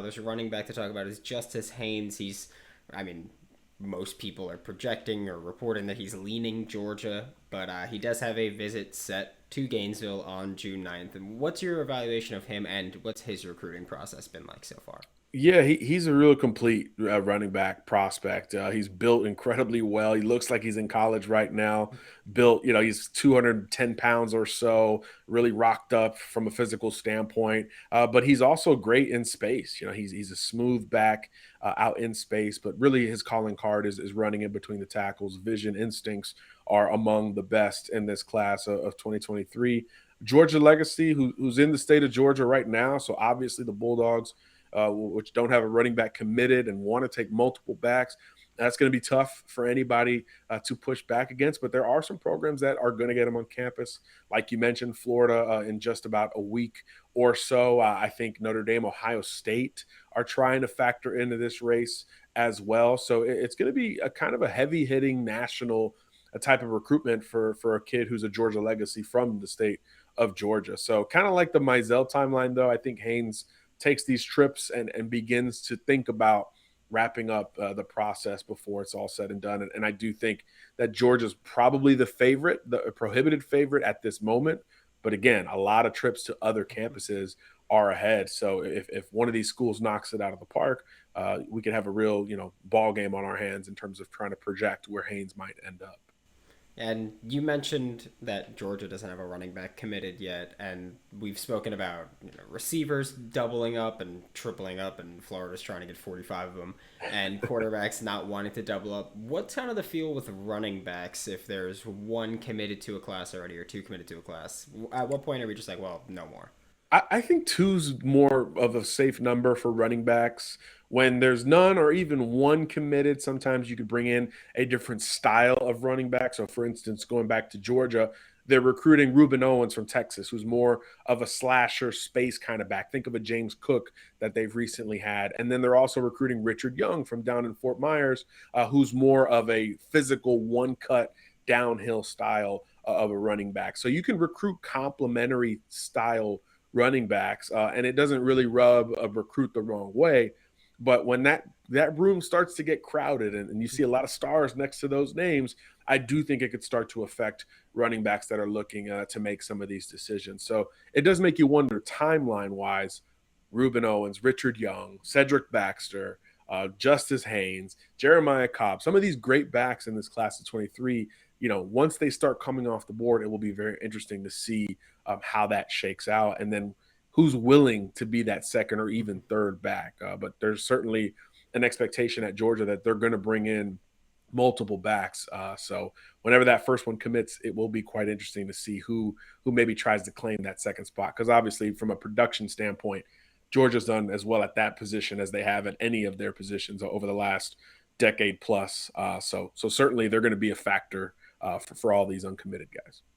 There's a running back to talk about is Justice Haynes. I mean, most people are projecting or reporting that he's leaning Georgia, but he does have a visit set to Gainesville on June 9th. And what's your evaluation of him, and what's his recruiting process been like so far? Yeah, he's a real complete running back prospect. He's built incredibly well. He looks like he's in college right now. Built, he's 210 pounds or so, really rocked up from a physical standpoint. But he's also great in space. He's a smooth back out in space, but really his calling card is running in between the tackles. Vision instincts are among the best in this class of 2023. Georgia legacy, who's in the state of Georgia right now. So obviously the Bulldogs which don't have a running back committed and want to take multiple backs. That's going to be tough for anybody to push back against. But there are some programs that are going to get them on campus. Like you mentioned, Florida in just about a week or so. I think Notre Dame, Ohio State are trying to factor into this race as well. So it's going to be a kind of a heavy hitting national type of recruitment for a kid who's a Georgia legacy from the state of Georgia. So kind of like the Mizell timeline, though, I think Haynes takes these trips and begins to think about wrapping up the process before it's all said and done. And I do think that Georgia's probably the favorite, the prohibited favorite at this moment. But again, a lot of trips to other campuses are ahead. So if one of these schools knocks it out of the park, we could have a real, ball game on our hands in terms of trying to project where Haynes might end up. And you mentioned that Georgia doesn't have a running back committed yet, and we've spoken about receivers doubling up and tripling up, and Florida's trying to get 45 of them, and quarterbacks not wanting to double up. What's kind of the feel with running backs if there's one committed to a class already or two committed to a class? At what point are we just like, well, no more? I think two's more of a safe number for running backs. When there's none or even one committed, sometimes you could bring in a different style of running back. So, for instance, going back to Georgia, they're recruiting Ruben Owens from Texas, who's more of a slasher space kind of back. Think of a James Cook that they've recently had. And then they're also recruiting Richard Young from down in Fort Myers, who's more of a physical one cut downhill style of a running back. So you can recruit complementary style running backs, and it doesn't really rub a recruit the wrong way. But when that room starts to get crowded and you see a lot of stars next to those names, I do think it could start to affect running backs that are looking to make some of these decisions. So it does make you wonder timeline wise. Ruben Owens, Richard Young, Cedric Baxter, Justice Haynes, Jeremiah Cobb, some of these great backs in this class of 23, once they start coming off the board, it will be very interesting to see how that shakes out. And then who's willing to be that second or even third back. But there's certainly an expectation at Georgia that they're going to bring in multiple backs. So whenever that first one commits, it will be quite interesting to see who maybe tries to claim that second spot. Because obviously, from a production standpoint, Georgia's done as well at that position as they have at any of their positions over the last decade plus. So certainly they're going to be a factor for all these uncommitted guys.